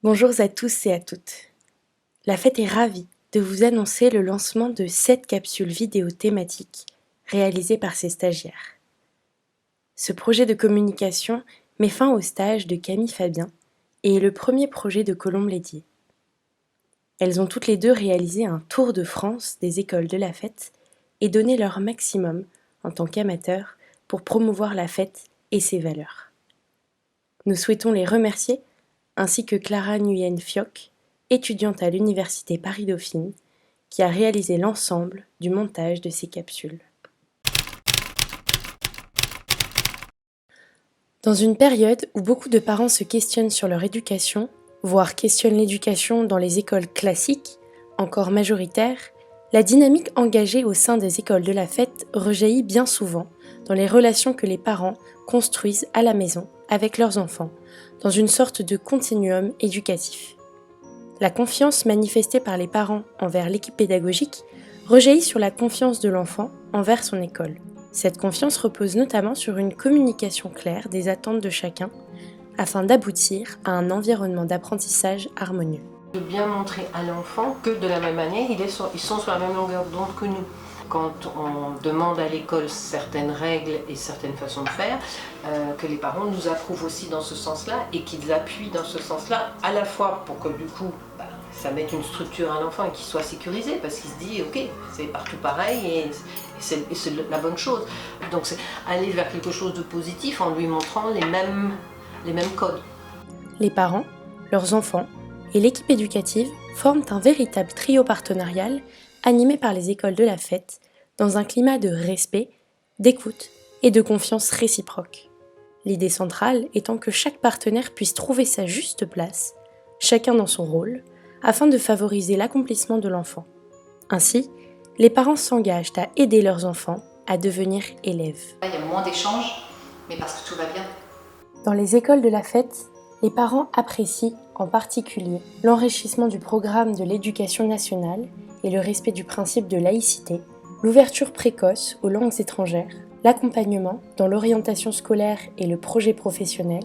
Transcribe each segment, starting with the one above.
Bonjour à tous et à toutes. La Fête est ravie de vous annoncer le lancement de 7 capsules vidéo thématiques réalisées par ses stagiaires. Ce projet de communication met fin au stage de Camille Fabien et est le premier projet de Colombe Lédier. Elles ont toutes les deux réalisé un tour de France des écoles de la fête et donné leur maximum en tant qu'amateurs pour promouvoir la fête et ses valeurs. Nous souhaitons les remercier ainsi que Clara Nguyen Phiok, étudiante à l'Université Paris-Dauphine, qui a réalisé l'ensemble du montage de ces capsules. Dans une période où beaucoup de parents se questionnent sur leur éducation, voire questionnent l'éducation dans les écoles classiques, encore majoritaires, la dynamique engagée au sein des écoles de la fête rejaillit bien souvent dans les relations que les parents construisent à la maison avec leurs enfants, dans une sorte de continuum éducatif. La confiance manifestée par les parents envers l'équipe pédagogique rejaillit sur la confiance de l'enfant envers son école. Cette confiance repose notamment sur une communication claire des attentes de chacun afin d'aboutir à un environnement d'apprentissage harmonieux. De bien montrer à l'enfant que de la même manière, ils sont sur la même longueur d'onde que nous. Quand on demande à l'école certaines règles et certaines façons de faire, que les parents nous approuvent aussi dans ce sens-là et qu'ils appuient dans ce sens-là, à la fois pour que du coup, ça mette une structure à l'enfant et qu'il soit sécurisé, parce qu'il se dit, ok, c'est partout pareil et c'est la bonne chose. Donc c'est aller vers quelque chose de positif en lui montrant les mêmes codes. Les parents, leurs enfants et l'équipe éducative forment un véritable trio partenarial animé par les écoles de la fête dans un climat de respect, d'écoute et de confiance réciproque. L'idée centrale étant que chaque partenaire puisse trouver sa juste place, chacun dans son rôle, afin de favoriser l'accomplissement de l'enfant. Ainsi, les parents s'engagent à aider leurs enfants à devenir élèves. Il y a moins d'échanges, mais parce que tout va bien. Dans les écoles de la fête, les parents apprécient en particulier l'enrichissement du programme de l'éducation nationale et le respect du principe de laïcité, l'ouverture précoce aux langues étrangères, l'accompagnement dans l'orientation scolaire et le projet professionnel,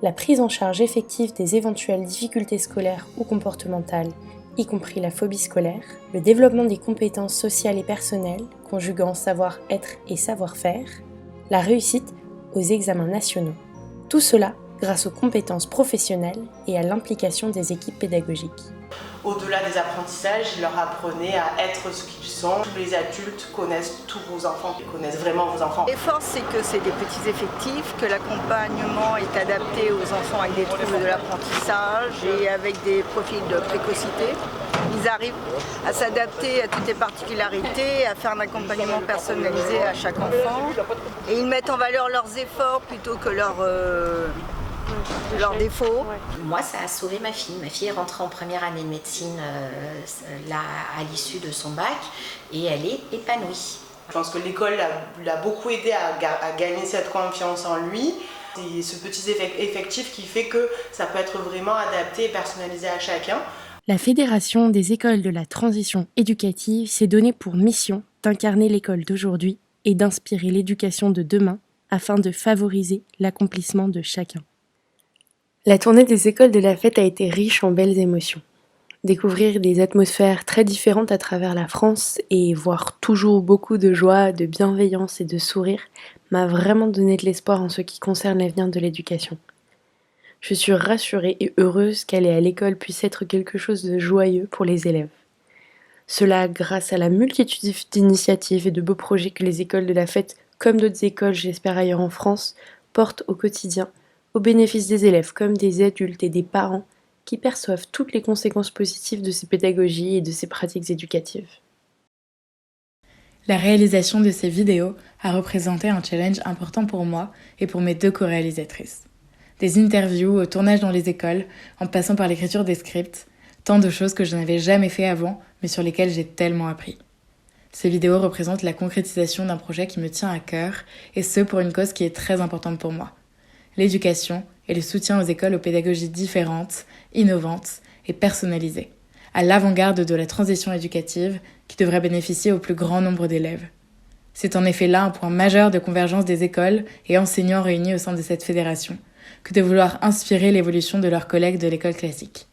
la prise en charge effective des éventuelles difficultés scolaires ou comportementales, y compris la phobie scolaire, le développement des compétences sociales et personnelles, conjuguant savoir-être et savoir-faire, la réussite aux examens nationaux. Tout cela grâce aux compétences professionnelles et à l'implication des équipes pédagogiques. Au-delà des apprentissages, ils leur apprenaient à être ce qu'ils sont. Tous les adultes connaissent tous vos enfants, ils connaissent vraiment vos enfants. La force, c'est que c'est des petits effectifs, que l'accompagnement est adapté aux enfants avec des troubles de l'apprentissage et avec des profils de précocité. Ils arrivent à s'adapter à toutes les particularités, à faire un accompagnement personnalisé à chaque enfant. Et ils mettent en valeur leurs efforts plutôt que leurs défauts. Moi, ça a sauvé ma fille. Ma fille est rentrée en première année de médecine là, à l'issue de son bac et elle est épanouie. Je pense que l'école l'a beaucoup aidé à gagner cette confiance en lui. C'est ce petit effectif qui fait que ça peut être vraiment adapté et personnalisé à chacun. La Fédération des écoles de la transition éducative s'est donnée pour mission d'incarner l'école d'aujourd'hui et d'inspirer l'éducation de demain afin de favoriser l'accomplissement de chacun. La tournée des écoles de la fête a été riche en belles émotions. Découvrir des atmosphères très différentes à travers la France et voir toujours beaucoup de joie, de bienveillance et de sourire m'a vraiment donné de l'espoir en ce qui concerne l'avenir de l'éducation. Je suis rassurée et heureuse qu'aller à l'école puisse être quelque chose de joyeux pour les élèves. Cela grâce à la multitude d'initiatives et de beaux projets que les écoles de la fête, comme d'autres écoles j'espère ailleurs en France, portent au quotidien, au bénéfice des élèves comme des adultes et des parents qui perçoivent toutes les conséquences positives de ces pédagogies et de ces pratiques éducatives. La réalisation de ces vidéos a représenté un challenge important pour moi et pour mes 2 co-réalisatrices. Des interviews au tournage dans les écoles, en passant par l'écriture des scripts, tant de choses que je n'avais jamais fait avant, mais sur lesquelles j'ai tellement appris. Ces vidéos représentent la concrétisation d'un projet qui me tient à cœur, et ce pour une cause qui est très importante pour moi. L'éducation et le soutien aux écoles aux pédagogies différentes, innovantes et personnalisées, à l'avant-garde de la transition éducative qui devrait bénéficier au plus grand nombre d'élèves. C'est en effet là un point majeur de convergence des écoles et enseignants réunis au sein de cette fédération, que de vouloir inspirer l'évolution de leurs collègues de l'école classique.